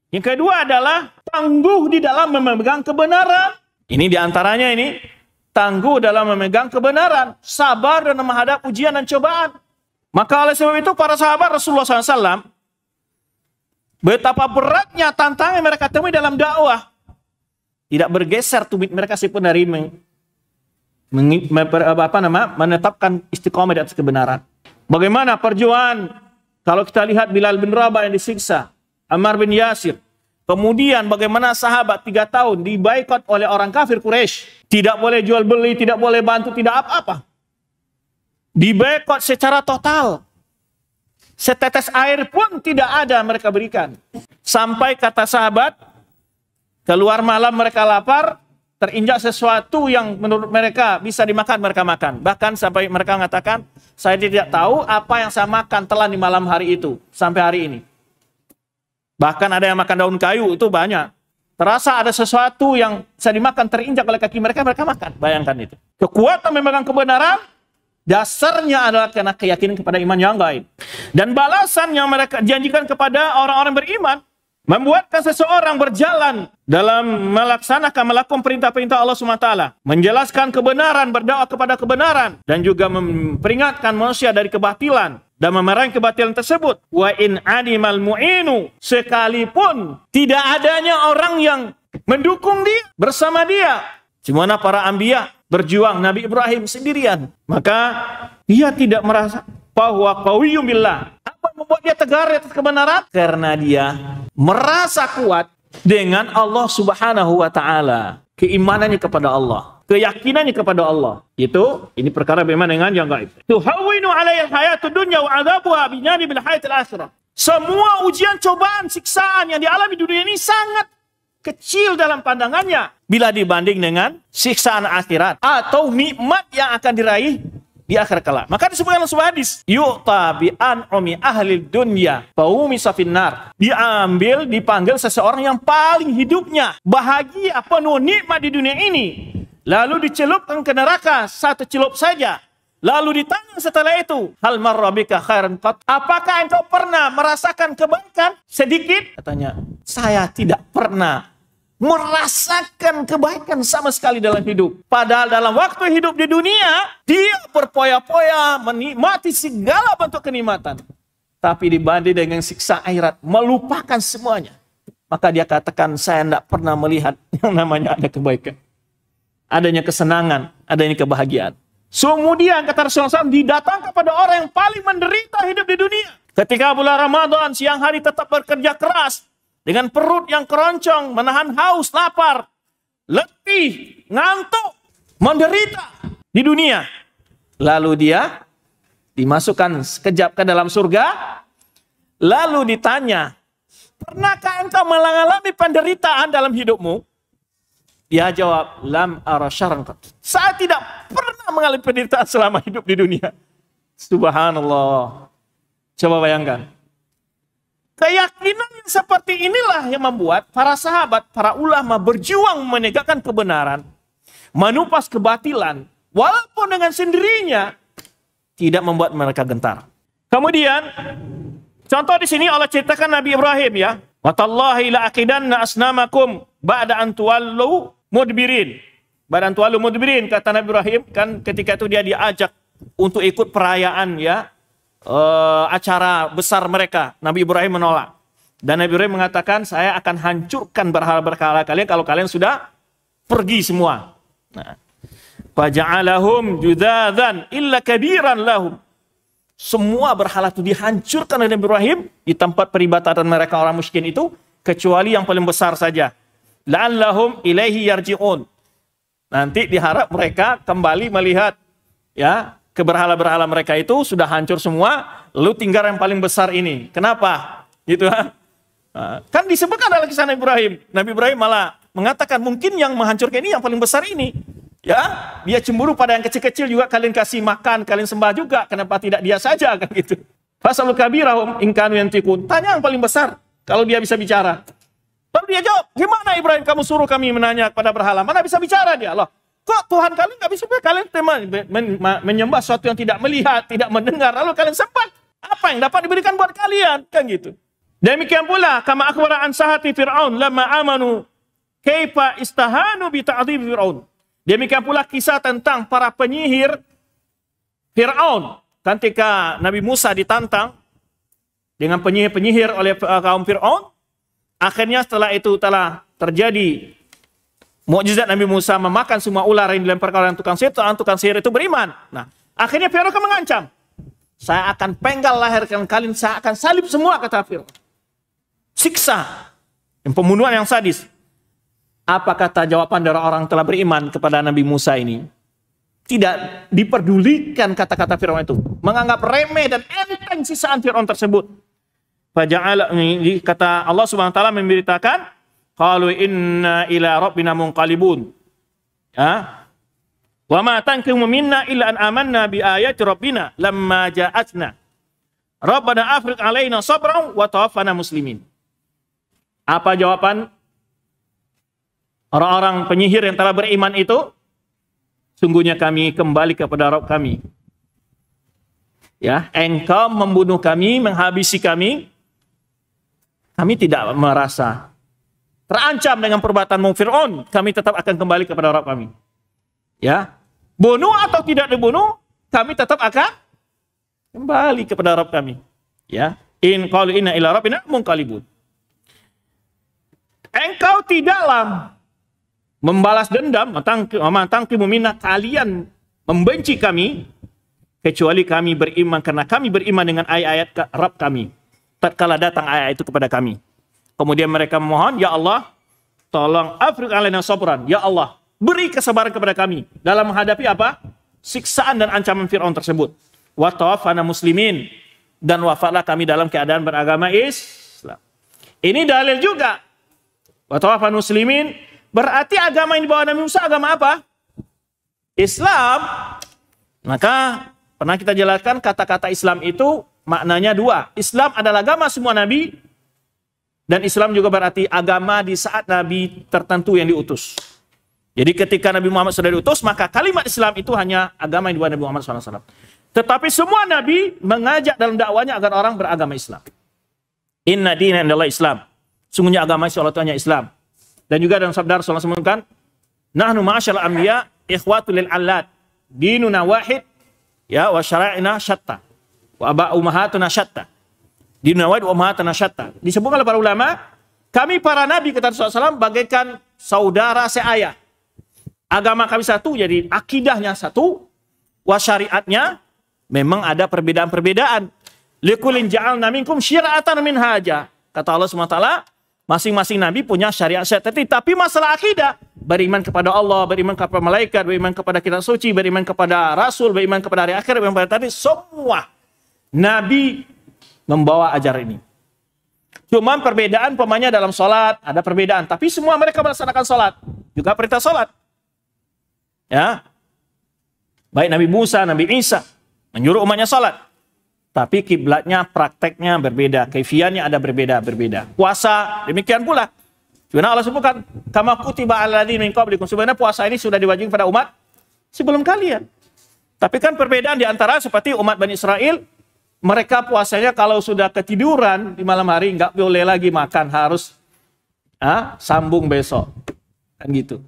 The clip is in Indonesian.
Yang kedua adalah tangguh di dalam memegang kebenaran. Ini diantaranya ini. Tangguh dalam memegang kebenaran. Sabar dan menghadap ujian dan cobaan. Maka oleh sebab itu para sahabat Rasulullah SAW, betapa beratnya tantangan mereka temui dalam dakwah. Tidak bergeser tumit mereka sekalipun dari menetapkan istiqomah di atas kebenaran. Bagaimana perjuangan kalau kita lihat Bilal bin Rabah yang disiksa, Ammar bin Yasir. Kemudian bagaimana sahabat 3 tahun dibaikot oleh orang kafir Quraisy. Tidak boleh jual beli, tidak boleh bantu, tidak apa-apa. Dibaikot secara total. Setetes air pun tidak ada mereka berikan. Sampai kata sahabat, keluar malam mereka lapar, terinjak sesuatu yang menurut mereka bisa dimakan, mereka makan. Bahkan sampai mereka mengatakan, saya tidak tahu apa yang saya makan telan di malam hari itu, sampai hari ini. Bahkan ada yang makan daun kayu, itu banyak. Terasa ada sesuatu yang bisa dimakan, terinjak oleh kaki mereka, mereka makan. Bayangkan itu. Kekuatan memegang kebenaran, dasarnya adalah karena keyakinan kepada iman yang gaib. Dan balasan yang mereka janjikan kepada orang-orang beriman, membuatkan seseorang berjalan dalam melakukan perintah-perintah Allah SWT, menjelaskan kebenaran, berdakwah kepada kebenaran, dan juga memperingatkan manusia dari kebatilan dan memerangi kebatilan tersebut. Wa in animal mu'inu, sekalipun tidak adanya orang yang mendukung dia, bersama dia. Dimana para anbiya berjuang, Nabi Ibrahim sendirian, maka dia tidak merasa bahwa qawiyyun billah. Apa yang membuat dia tegar di atas kebenaran? Karena dia merasa kuat dengan Allah Subhanahu wa taala, keimanannya kepada Allah, keyakinannya kepada Allah. Ini perkara bagaimana dengan yang gaib. Tuhawwinu 'alayya al-hayatud dunya wa 'adzabuha bi janibil hayatil akhirah. Semua ujian, cobaan, siksaan yang dialami di dunia ini sangat kecil dalam pandangannya bila dibanding dengan siksaan akhirat atau nikmat yang akan diraih di akhir kelak. Maka disebutkan dalam sebuah hadis, yu'ta bi an'umi ahli dunya faumisa finnar. Dipanggil seseorang yang paling hidupnya bahagia, penuh nikmat di dunia ini, lalu dicelupkan ke neraka satu celup saja. Lalu ditanya setelah itu, hal marra bika khairan qat? Apakah engkau pernah merasakan kebaikan sedikit? Katanya, saya tidak pernah merasakan kebaikan sama sekali dalam hidup. Padahal dalam waktu hidup di dunia, dia berpoya-poya menikmati segala bentuk kenikmatan. Tapi dibanding dengan siksa akhirat, melupakan semuanya. Maka dia katakan, saya tidak pernah melihat yang namanya ada kebaikan. Adanya kesenangan, adanya kebahagiaan. Kemudian kata Rasulullah SAW, didatang kepada orang yang paling menderita hidup di dunia. Ketika bulan Ramadan, siang hari tetap bekerja keras, dengan perut yang keroncong, menahan haus, lapar, letih, ngantuk, menderita di dunia. Lalu dia dimasukkan sekejap ke dalam surga, lalu ditanya, pernahkah engkau mengalami penderitaan dalam hidupmu? Dia jawab, lam ara syarran qat. Saya tidak pernah mengalami penderitaan selama hidup di dunia. Subhanallah. Coba bayangkan. Keyakinan yang seperti inilah yang membuat para sahabat, para ulama berjuang menegakkan kebenaran, menupas kebatilan, walaupun dengan sendirinya tidak membuat mereka gentar. Kemudian, contoh di sini Allah ceritakan Nabi Ibrahim ya, watallahi la aqidanna asnamakum ba'da an tuwallu mudbirin. Ba'da an tuwallu mudbirin, kata Nabi Ibrahim, kan ketika itu dia diajak untuk ikut perayaan ya, acara besar mereka. Nabi Ibrahim menolak. Dan Nabi Ibrahim mengatakan, saya akan hancurkan berhala-berhala kalian kalau kalian sudah pergi semua. Faja'alahum judadzan illa kabiran lahum. Semua berhala itu dihancurkan oleh Nabi Ibrahim di tempat peribadatan mereka orang musyrikin itu, kecuali yang paling besar saja. La'allahum ilaihi yarji'un. Nanti diharap mereka kembali melihat ya, keberhala-berhala mereka itu sudah hancur semua, lalu tinggal yang paling besar ini. Kenapa? Gitu kan disebutkan dalam kisah Nabi Ibrahim. Nabi Ibrahim malah mengatakan mungkin yang menghancurkan ini yang paling besar ini. Ya, dia cemburu pada yang kecil-kecil juga kalian kasih makan, kalian sembah juga. Kenapa tidak dia saja kan gitu? Fasalul kabirahum in kanu yantiqun. Tanya yang paling besar kalau dia bisa bicara. Lalu dia jawab, gimana Ibrahim kamu suruh kami menanya kepada berhala? Mana bisa bicara dia? Allah. Kok Tuhan kalian nggak bisa, kalian menyembah sesuatu yang tidak melihat, tidak mendengar, lalu kalian sempat. Apa yang dapat diberikan buat kalian? Kan gitu. Demikian pula kama akhbara an sahati Fir'aun lamma amanu kaifa istahanu bi ta'dhib Fir'aun. Demikian pula kisah tentang para penyihir Fir'aun ketika Nabi Musa ditantang dengan penyihir-penyihir oleh kaum Fir'aun. Akhirnya setelah itu telah terjadi mukjizat Nabi Musa memakan semua ular yang dilemparkan oleh tukang sihir itu beriman. Nah, akhirnya Fir'aun akan mengancam, saya akan penggal lahirkan kalian, saya akan salib semua, kata Fir'aun. Siksa, yang pembunuhan yang sadis. Apa kata jawaban dari orang telah beriman kepada Nabi Musa ini? Tidak diperdulikan kata-kata Fir'aun itu. Menganggap remeh dan enteng sisaan Fir'aun tersebut. Faja'ala, kata Allah Subhanahu wa taala memberitakan, qalu inna ila rabbina munqalibun. Ya. Wa ma tanqimu minna illa an amanna bi ayati rabbina lamma ja'atna. Rabbana afriq alaina sabran wa tawaffana muslimin. Apa jawaban orang-orang penyihir yang telah beriman itu? Sungguhnya kami kembali kepada Rabb kami. Ya, engkau membunuh kami, menghabisi kami. Kami tidak merasa terancam dengan perbuatanmu Fir'aun. Kami tetap akan kembali kepada Rabb kami. Ya, bunuh atau tidak dibunuh, kami tetap akan kembali kepada Rabb kami. Ya, in qalu inna ila rabbina munqalibun. Engkau tidaklah membalas dendam, matangkimu minna, kalian membenci kami, kecuali kami beriman, karena kami beriman dengan ayat-ayat Rabb kami. Tatkala datang ayat itu kepada kami. Kemudian mereka memohon, ya Allah, tolong afriq alaina sabran. Ya Allah, beri kesabaran kepada kami dalam menghadapi apa? Siksaan dan ancaman Fir'aun tersebut. Wa tawaffana muslimin, dan wafatlah kami dalam keadaan beragama Islam. Ini dalil juga. Wa tawaffana muslimin, berarti agama yang dibawa Nabi Musa agama apa? Islam. Maka pernah kita jelaskan kata-kata Islam itu maknanya dua. Islam adalah agama semua nabi, dan Islam juga berarti agama di saat nabi tertentu yang diutus. Jadi ketika Nabi Muhammad sudah diutus, maka kalimat Islam itu hanya agama yang dibawa Nabi Muhammad SAW. Tetapi semua nabi mengajak dalam dakwanya agar orang beragama Islam. Inna dina indallahi Islam. Sungguhnya agama Allah itu hanya Islam. Dan juga dalam sabda Rasulullah SAW kan, nahnu ma'asyal anbiya ikhwatul lil allat. Dinuna wahid, ya, wa syara'ina syatta. Wa aba ummahatuna syatta. Dinuna wahid wa ummahatuna syatta. Disebutkan oleh para ulama, kami para nabi, kata Rasulullah SAW, bagaikan saudara seayah. Agama kami satu, jadi akidahnya satu, wa syariatnya memang ada perbedaan-perbedaan. Likulin ja'alna minkum syira'atan minhaja. Kata Allah SWT, masing-masing nabi punya syariat tertentu, tapi masalah akidah, beriman kepada Allah, beriman kepada malaikat, beriman kepada kitab suci, beriman kepada rasul, beriman kepada hari akhir, beriman kepada tadi, semua nabi membawa ajaran ini. Cuman perbedaan pemanya dalam sholat, ada perbedaan, tapi semua mereka melaksanakan sholat, juga perintah sholat. Ya, baik Nabi Musa, Nabi Isa menyuruh umatnya sholat, tapi kiblatnya, prakteknya berbeda, kaifiannya ada berbeda. Puasa demikian pula. Karena Allah sebutkan, kama kutiba alal ladzina min qablikum. Sebenarnya puasa ini sudah diwajibkan pada umat sebelum kalian. Tapi kan perbedaan di antara seperti umat Bani Israel, mereka puasanya kalau sudah ketiduran di malam hari nggak boleh lagi makan, harus sambung besok, kan gitu.